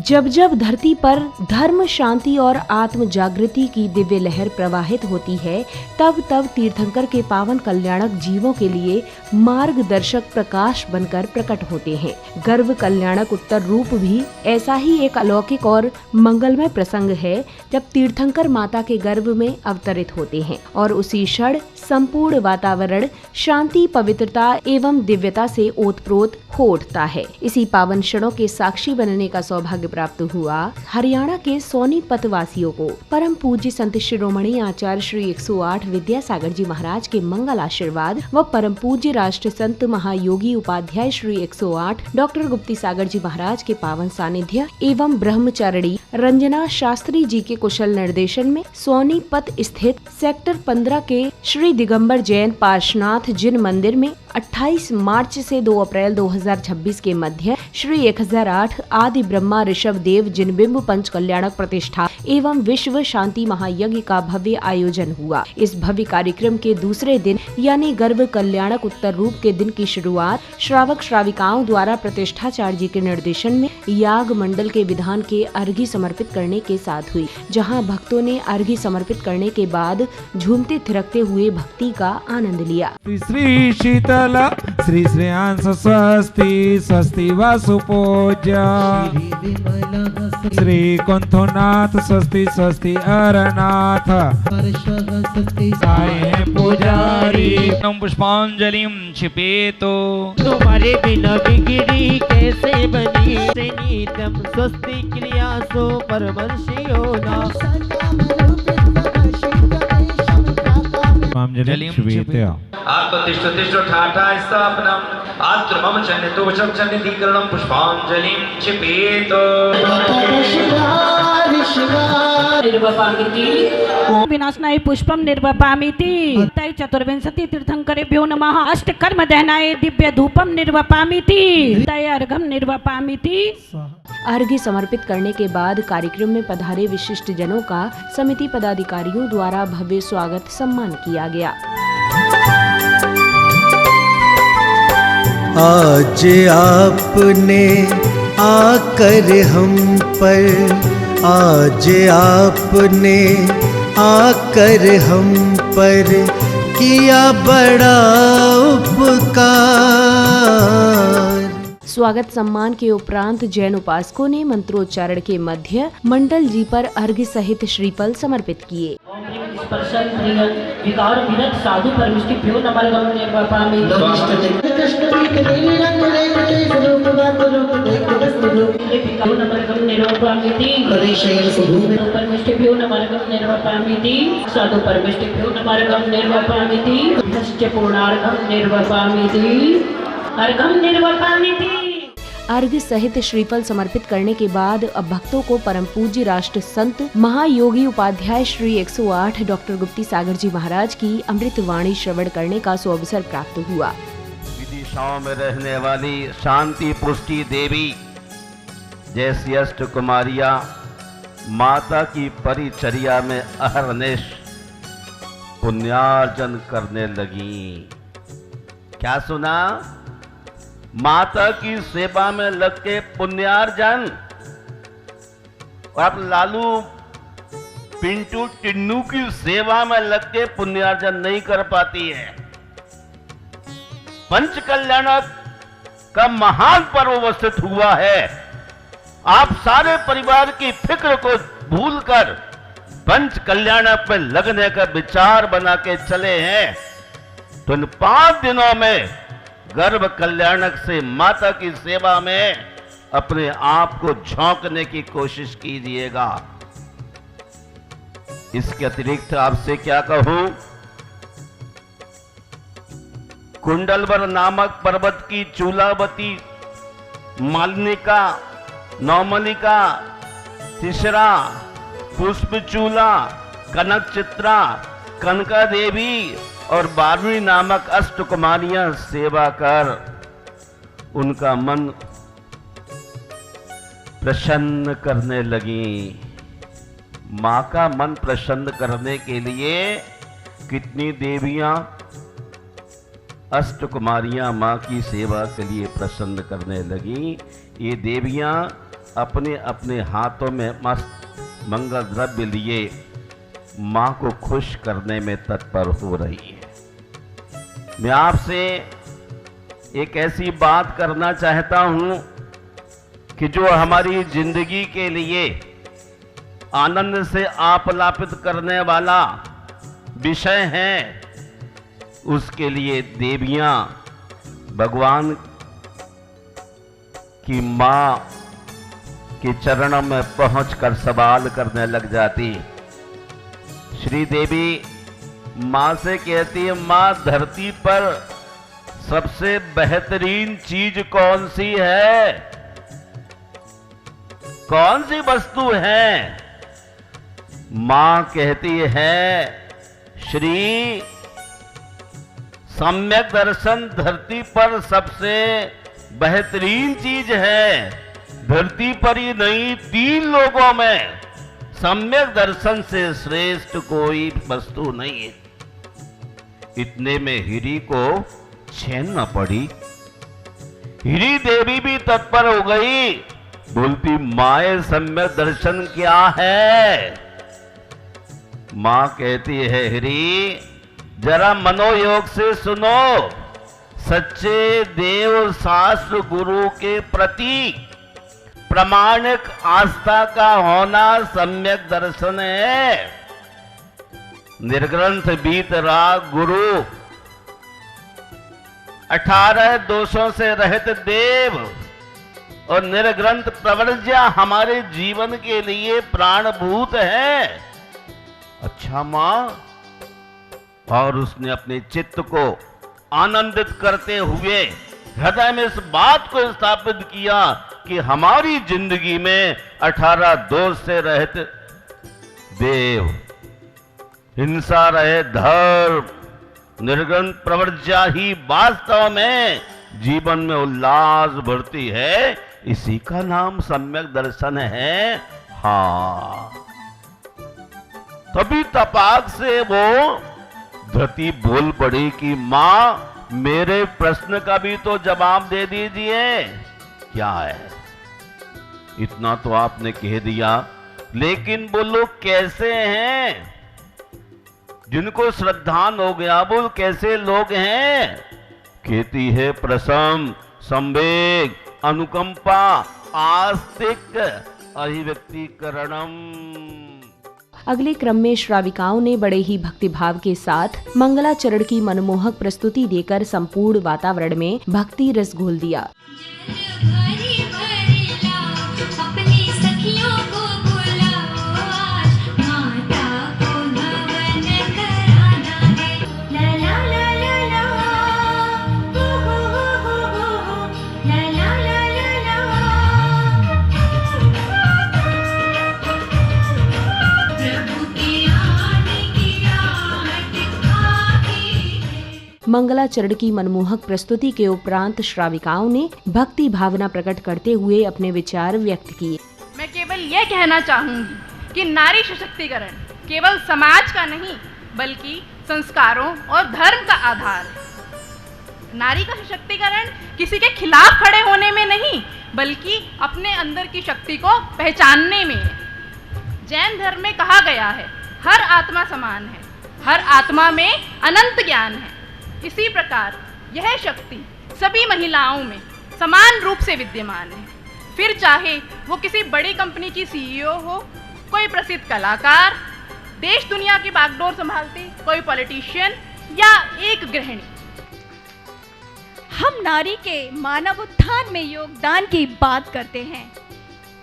जब जब धरती पर धर्म, शांति और आत्म जागृति की दिव्य लहर प्रवाहित होती है, तब तब तीर्थंकर के पावन कल्याणक जीवों के लिए मार्गदर्शक प्रकाश बनकर प्रकट होते हैं। गर्भ कल्याणक उत्तर रूप भी ऐसा ही एक अलौकिक और मंगलमय प्रसंग है, जब तीर्थंकर माता के गर्भ में अवतरित होते हैं और उसी क्षण संपूर्ण वातावरण शांति, पवित्रता एवं दिव्यता से ओतप्रोत हो उठता है। इसी पावन क्षणों के साक्षी बनने का सौभाग्य प्राप्त हुआ हरियाणा के सोनीपत वासियों को। परम पूज्य संत शिरोमणि आचार्य श्री 108 विद्यासागर जी महाराज के मंगल आशीर्वाद व परम पूज्य राष्ट्र संत महायोगी उपाध्याय श्री 108 डॉक्टर गुप्ती सागर जी महाराज के पावन सानिध्य एवं ब्रह्मचारिणी रंजना शास्त्री जी के कुशल निर्देशन में सोनीपत स्थित सेक्टर 15 के श्री दिगंबर जैन पार्श्वनाथ जिन मंदिर में 28 मार्च से 2 अप्रैल 2026 के मध्य श्री 1008 आदि ब्रह्मा ऋषभ देव जिनबिंब पंच कल्याणक प्रतिष्ठा एवं विश्व शांति महायज्ञ का भव्य आयोजन हुआ। इस भव्य कार्यक्रम के दूसरे दिन यानी गर्भ कल्याणक उत्तर रूप के दिन की शुरुआत श्रावक श्राविकाओं द्वारा प्रतिष्ठाचार्य जी के निर्देशन में याग मंडल के विधान के अर्घ्य समर्पित करने के साथ हुई, जहां भक्तों ने अर्घ्य समर्पित करने के बाद झूमते थिरकते हुए भक्ति का आनंद लिया। श्री शीतल श्री श्रेयांश स्वस्ति स्वस्ति वासुपूज्य श्री कुंथुनाथ स्वस्ति स्वस्ति अरनाथ साई पुजारी नम पुष्पांजलिं क्षिपेतो तुम्हारे बिना बिगड़ी कैसे बनी से नित्यम स्वस्ति क्रिया सो परमर्षियो ना पुष्पांजलिं क्षिपेतो आत्मतिष्ठ ठाठा स्थापनम आत्र मम चन्नितो वचम चन्निधीकरणम पुष्पांजलिं क्षिपेतो विनाशनाय पुष्पम निर्वपामिति तै चतुर्विंशति तीर्थंकरेभ्यो नमः अष्टकर्म दहनाय दिव्य धूपम निर्वपामिति तै अर्घम निर्वपामिति। अर्घ्य समर्पित करने के बाद कार्यक्रम में पधारे विशिष्ट जनों का समिति पदाधिकारियों द्वारा भव्य स्वागत सम्मान किया गया। आज आपने आकर हम पर, आज आपने आकर हम पर किया बड़ा उपकार। स्वागत सम्मान के उपरांत जैन उपासकों ने मंत्रोच्चारण के मध्य मंडल जी पर अर्घ्य सहित श्रीफल समर्पित किए। साधु परमिष्टिभ्यो नमः निर्वपामि परमिष्टिभ्यो नमः निर्वपामिति साधु परमिष्टिभ्यो नमः निर्वपामिति पूर्णार्घम निर्वपामिति अर्घम निर्वपामिति। अर्घ्य सहित श्रीफल समर्पित करने के बाद अब भक्तों को परम पूज्य राष्ट्र संत महायोगी उपाध्याय श्री 108 डॉक्टर गुप्ती सागर जी महाराज की अमृत वाणी श्रवण करने का सुअवसर प्राप्त हुआ। विदिशाओं में रहने वाली शांति पुष्टि देवी जैसी अष्ट कुमारियां माता की परिचर्या में अहरनिश पुण्यार्जन करने लगी। क्या सुना? माता की सेवा में लग के पुण्यार्जन। और आप लालू पिंटू टिन्नू की सेवा में लग के पुण्यार्जन नहीं कर पाती है। पंच कल्याणक का महान पर्व उपस्थित हुआ है। आप सारे परिवार की फिक्र को भूलकर पंच कल्याणक में लगने का विचार बना के चले हैं, तो इन 5 दिनों में गर्भ कल्याणक से माता की सेवा में अपने आप को झोंकने की कोशिश कीजिएगा। इसके अतिरिक्त आपसे क्या कहूं, कुंडलवर नामक पर्वत की चूलावती, मालनिका, नौमलिका, तिसरा, पुष्पचूला, कनक चित्रा, कनका देवी और 12वीं नामक अष्ट कुमारियां सेवा कर उनका मन प्रसन्न करने लगी। मां का मन प्रसन्न करने के लिए कितनी देवियां अष्ट कुमारियां मां की सेवा के लिए प्रसन्न करने लगी। ये देवियां अपने अपने हाथों में मस्त मंगल द्रव्य लिए मां को खुश करने में तत्पर हो रही है। मैं आपसे एक ऐसी बात करना चाहता हूं कि जो हमारी जिंदगी के लिए आनंद से आप्लापित करने वाला विषय है, उसके लिए देवियां भगवान की मां के चरणों में पहुंचकर सवाल करने लग जाती। श्री देवी मां से कहती है, मां धरती पर सबसे बेहतरीन चीज कौन सी है, कौन सी वस्तु है? मां कहती है, श्री सम्यक दर्शन धरती पर सबसे बेहतरीन चीज है। धरती पर ही नहीं, 3 लोगों में सम्यक दर्शन से श्रेष्ठ कोई वस्तु नहीं है। इतने में हिरी को चैन न पड़ी। हिरी देवी भी तत्पर हो गई, बोलती, माए सम्यक दर्शन क्या है? मां कहती है, हिरी जरा मनोयोग से सुनो। सच्चे देव शास्त्र गुरु के प्रति प्रामाणिक आस्था का होना सम्यक दर्शन है। निर्ग्रंथ बीत राग गुरु, 18 दोषों से रहित देव और निर्ग्रंथ प्रवर्ज्या हमारे जीवन के लिए प्राणभूत है। अच्छा मां, और उसने अपने चित्त को आनंदित करते हुए हृदय में इस बात को स्थापित किया कि हमारी जिंदगी में 18 दोष से रहित देव, हिंसा रहे धर्म, निर्गुण प्रवर्ज्या ही वास्तव में जीवन में उल्लास भरती है। इसी का नाम सम्यक दर्शन है। हाँ, तभी तपाक से वो धरती बोल पड़ी कि मां मेरे प्रश्न का भी तो जवाब दे दीजिए। क्या है? इतना तो आपने कह दिया, लेकिन वो लोग कैसे हैं जिनको श्रद्धान हो गया? वो कैसे लोग हैं? कहती है, प्रसन्न, संवेग, अनुकंपा, आस्तिक, अभिव्यक्तिकरणम। अगले क्रम में श्राविकाओं ने बड़े ही भक्तिभाव के साथ मंगलाचरण की मनमोहक प्रस्तुति देकर संपूर्ण वातावरण में भक्ति रस घोल दिया। मंगलाचरण की मनमोहक प्रस्तुति के उपरांत श्राविकाओं ने भक्ति भावना प्रकट करते हुए अपने विचार व्यक्त किए। मैं केवल यह कहना चाहूंगी कि नारी सशक्तिकरण केवल समाज का नहीं बल्कि संस्कारों और धर्म का आधार है। नारी का सशक्तिकरण किसी के खिलाफ खड़े होने में नहीं बल्कि अपने अंदर की शक्ति को पहचानने में है। जैन धर्म में कहा गया है, हर आत्मा समान है, हर आत्मा में अनंत ज्ञान है। इसी प्रकार यह शक्ति सभी महिलाओं में समान रूप से विद्यमान है। फिर चाहे वो किसी बड़ी कंपनी की सीईओ हो, कोई प्रसिद्ध कलाकार, देश दुनिया की बागडोर संभालती कोई पॉलिटिशियन या एक गृहिणी। हम नारी के मानव उत्थान में योगदान की बात करते हैं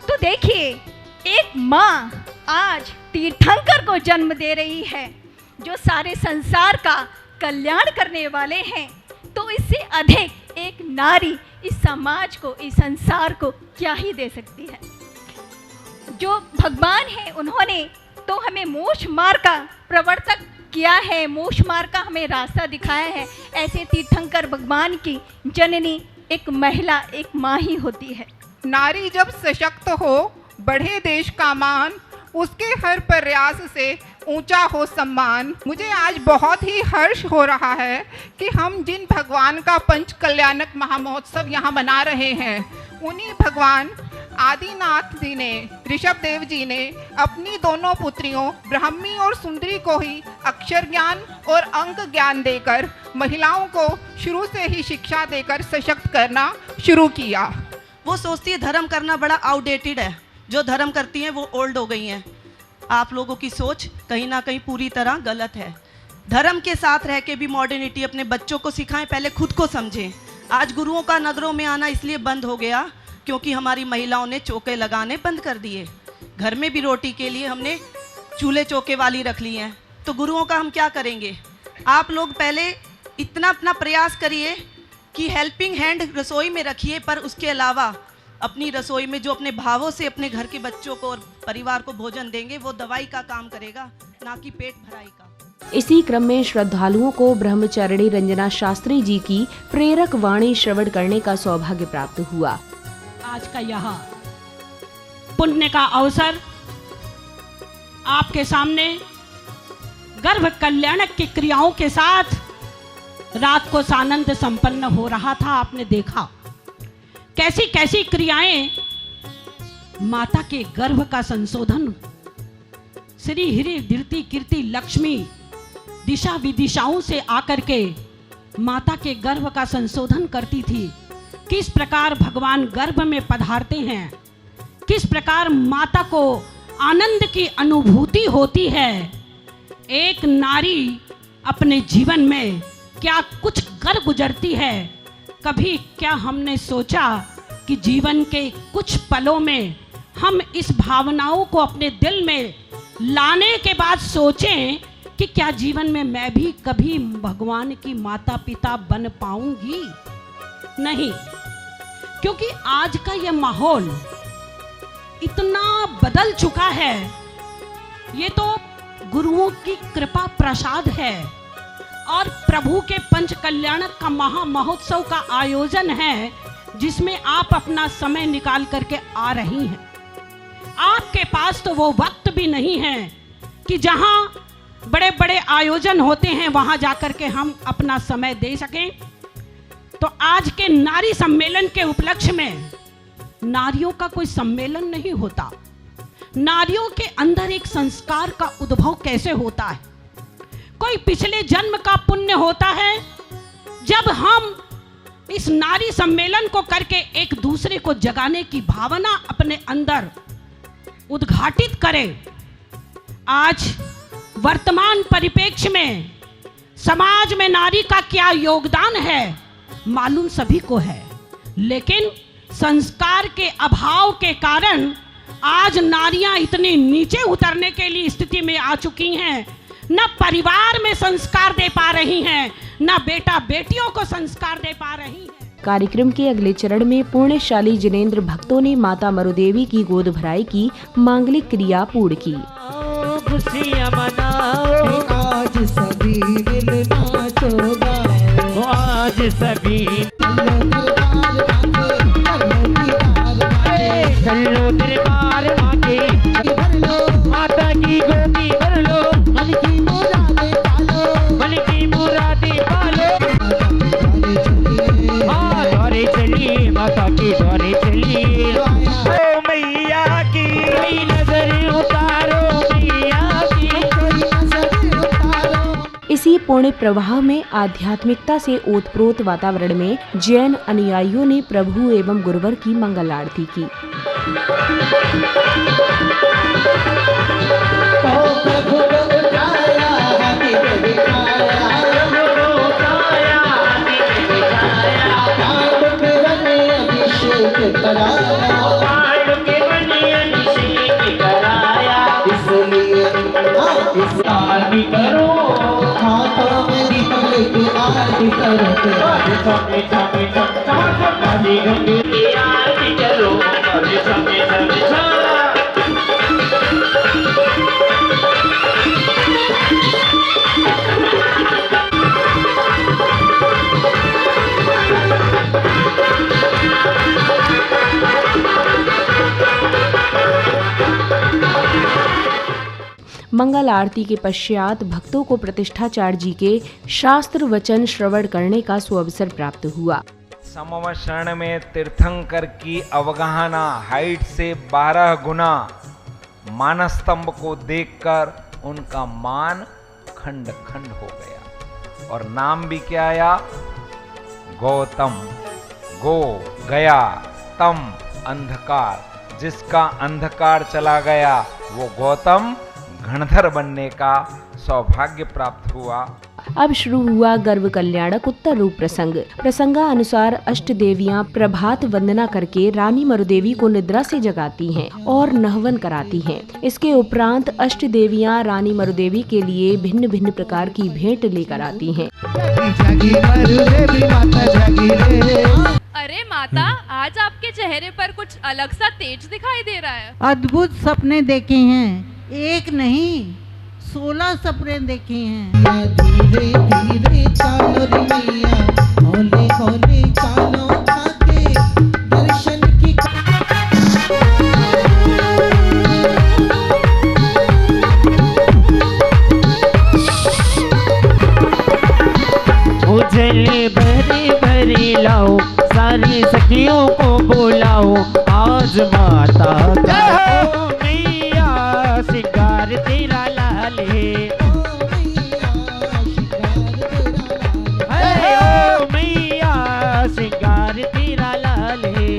तो देखिए, एक माँ आज तीर्थंकर को जन्म दे रही है जो सारे संसार का कल्याण करने वाले हैं। तो इससे अधिक एक नारी इस समाज को, इस संसार को क्या ही दे सकती है। जो भगवान है उन्होंने तो हमें मोक्ष मार्ग का प्रवर्तक किया है, मोक्ष मार्ग का हमें रास्ता दिखाया है। ऐसे तीर्थंकर भगवान की जननी एक महिला, एक माँ ही होती है। नारी जब सशक्त हो, बढ़े देश का मान, उसके हर प्रयास से ऊंचा हो सम्मान। मुझे आज बहुत ही हर्ष हो रहा है कि हम जिन भगवान का पंच कल्याणक महामहोत्सव यहाँ मना रहे हैं, उन्हीं भगवान आदिनाथ जी ने, ऋषभ देव जी ने अपनी दोनों पुत्रियों ब्राह्मी और सुंदरी को ही अक्षर ज्ञान और अंक ज्ञान देकर महिलाओं को शुरू से ही शिक्षा देकर सशक्त करना शुरू किया। वो सोचती है धर्म करना बड़ा आउटडेटेड है, जो धर्म करती हैं वो ओल्ड हो गई हैं। आप लोगों की सोच कहीं ना कहीं पूरी तरह गलत है। धर्म के साथ रह के भी मॉडर्निटी अपने बच्चों को सिखाएं, पहले खुद को समझें। आज गुरुओं का नगरों में आना इसलिए बंद हो गया क्योंकि हमारी महिलाओं ने चौके लगाने बंद कर दिए। घर में भी रोटी के लिए हमने चूल्हे चौके वाली रख ली हैं, तो गुरुओं का हम क्या करेंगे। आप लोग पहले इतना अपना प्रयास करिए कि हेल्पिंग हैंड रसोई में रखिए, पर उसके अलावा अपनी रसोई में जो अपने भावों से अपने घर के बच्चों को और परिवार को भोजन देंगे वो दवाई का काम करेगा, ना कि पेट भराई का। इसी क्रम में श्रद्धालुओं को ब्रह्मचारिणी रंजना शास्त्री जी की प्रेरक वाणी श्रवण करने का सौभाग्य प्राप्त हुआ। आज का यह पुण्य का अवसर आपके सामने गर्भ कल्याणक की क्रियाओं के साथ रात को सानंद संपन्न हो रहा था। आपने देखा कैसी कैसी क्रियाएं माता के गर्भ का संशोधन, श्री हिरी धीरती कीर्ति लक्ष्मी दिशा विदिशाओं से आकर के माता के गर्भ का संशोधन करती थी। किस प्रकार भगवान गर्भ में पधारते हैं, किस प्रकार माता को आनंद की अनुभूति होती है। एक नारी अपने जीवन में क्या कुछ कर गुजरती है। कभी क्या हमने सोचा कि जीवन के कुछ पलों में हम इस भावनाओं को अपने दिल में लाने के बाद सोचें कि क्या जीवन में मैं भी कभी भगवान की माता पिता बन पाऊंगी। नहीं, क्योंकि आज का यह माहौल इतना बदल चुका है। ये तो गुरुओं की कृपा प्रसाद है और प्रभु के पंच कल्याणक का महा महोत्सव का आयोजन है, जिसमें आप अपना समय निकाल करके आ रही हैं। आपके पास तो वो वक्त भी नहीं है कि जहां बड़े बड़े आयोजन होते हैं वहां जाकर के हम अपना समय दे सकें। तो आज के नारी सम्मेलन के उपलक्ष्य में नारियों का कोई सम्मेलन नहीं होता। नारियों के अंदर एक संस्कार का उद्भव कैसे होता है। कोई पिछले जन्म का पुण्य होता है जब हम इस नारी सम्मेलन को करके एक दूसरे को जगाने की भावना अपने अंदर उद्घाटित करें। आज वर्तमान परिप्रेक्ष्य में समाज में नारी का क्या योगदान है मालूम सभी को है, लेकिन संस्कार के अभाव के कारण आज नारियां इतनी नीचे उतरने के लिए स्थिति में आ चुकी हैं। न परिवार में संस्कार दे पा रही हैं, न बेटा बेटियों को संस्कार दे पा रही हैं। कार्यक्रम के अगले चरण में पुण्यशाली जिनेंद्र भक्तों ने माता मरुदेवी की गोद भराई की मांगलिक क्रिया पूर्ण की। खुशियाँ मनाओ, आज सभी दिल नाचो गाओ, आज सभी चलो दरबार आके माता की गोदी भर लो, मन की मुरादें पालो, मन की मुरादें पालो। हाँ दौरे चली माता की दौरे चली, ओ मैया की कोई नजर उतारो, मैया की कोई नजर उतारो। इसी पुण्य प्रवाह में आध्यात्मिकता से ओतप्रोत वातावरण में जैन अनुयायियों ने प्रभु एवं गुरुवर की मंगल आरती की। आरती करो, हाथों में दीपक लेके आरती करो, आरती करो, मंगल आरती के पश्चात भक्तों को प्रतिष्ठाचार्य जी के शास्त्र वचन श्रवण करने का सुअवसर प्राप्त हुआ। समव शरण में तीर्थंकर की अवगाहना हाइट से 12 गुना मानस्तंभ को देखकर उनका मान खंड खंड हो गया और नाम भी क्या आया? गौतम। गो गया, तम अंधकार, जिसका अंधकार चला गया वो गौतम गणधर बनने का सौभाग्य प्राप्त हुआ। अब शुरू हुआ गर्भ कल्याणक उत्तर रूप प्रसंग। प्रसंगानुसार अष्ट देवियां प्रभात वंदना करके रानी मरुदेवी को निद्रा से जगाती हैं और नहवन कराती हैं। इसके उपरांत अष्ट देवियां रानी मरुदेवी के लिए भिन्न भिन्न प्रकार की भेंट लेकर आती हैं। अरे माता, आज आपके चेहरे पर कुछ अलग सा तेज दिखाई दे रहा है। अद्भुत सपने देखे हैं, एक नहीं 16 सपने देखे हैं। धीरे धीरे चालो रे मैया, हौले हौले चालो आके दर्शन की। उजले भरे भरे लाओ, सारी सखियों को बुलाओ, आज माता का ओ मैया सिंगार तेरा लाल है। ओ मैया सिंगार तेरा लाल है।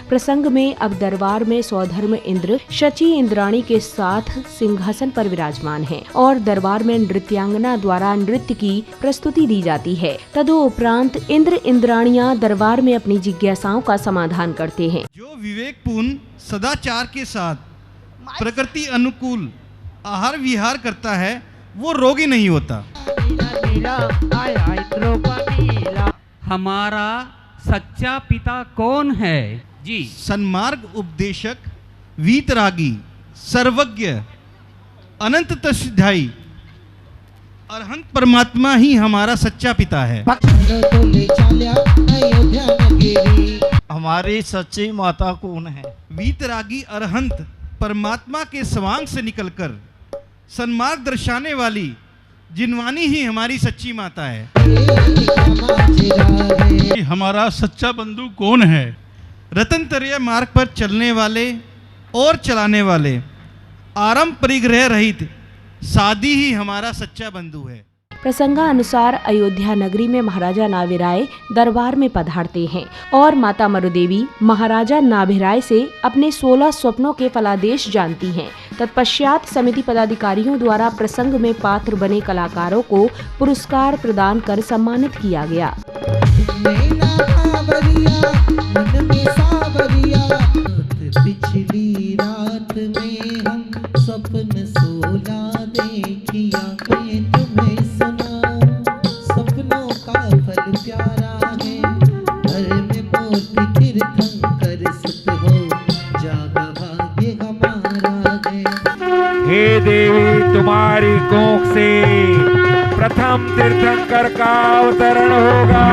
प्रसंग में अब दरबार में सौधर्म इंद्र शची इंद्राणी के साथ सिंहासन पर विराजमान हैं और दरबार में नृत्यांगना द्वारा नृत्य की प्रस्तुति दी जाती है। तदुपरांत इंद्र इंद्राणियां दरबार में अपनी जिज्ञासाओं का समाधान करते हैं। जो विवेकपूर्ण सदाचार के साथ प्रकृति अनुकूल आहार विहार करता है वो रोगी नहीं होता। हमारा सच्चा पिता कौन है? जी, सन्मार्ग उपदेशक, वीतरागी, सर्वज्ञ, अनंत तपस्वी, अरहंत परमात्मा ही हमारा सच्चा पिता है। हमारी सच्ची माता कौन है? वीतरागी अरहंत परमात्मा के स्वांग से निकलकर सन्मार्ग दर्शाने वाली जिनवानी ही हमारी सच्ची माता है। हमारा सच्चा बंधु कौन है? रतनतरय मार्ग पर चलने वाले और चलाने वाले आरंभ परिग्रह रहित सादी ही हमारा सच्चा बंधु है। प्रसंगानुसार अयोध्या नगरी में महाराजा नाभिराय दरबार में पधारते हैं और माता मरुदेवी महाराजा नाभिराय से अपने 16 स्वप्नों के फलादेश जानती हैं। तत्पश्चात समिति पदाधिकारियों द्वारा प्रसंग में पात्र बने कलाकारों को पुरस्कार प्रदान कर सम्मानित किया गया। पिछली रात में हम सपन 16 देखिया, मैं तुम्हें सुनाऊं सपनों का फल प्यारा है। घर में मोती तीर्थंकर सुत हो, जागा भाग्य हमारा है। हे देवी, तुम्हारी कोख से प्रथम तीर्थंकर का अवतरण होगा।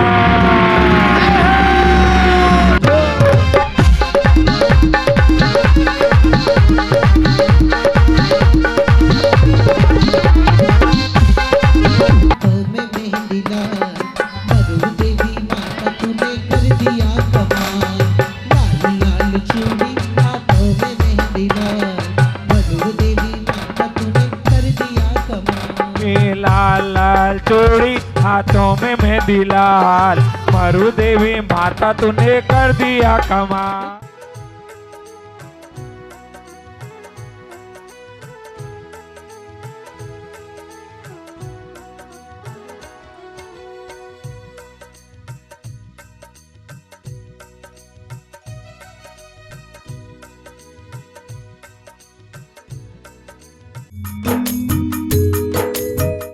लाल लाल चूड़ी हाथों में मेहंदी लाल, मरु देवी माता तूने कर दिया कमाल।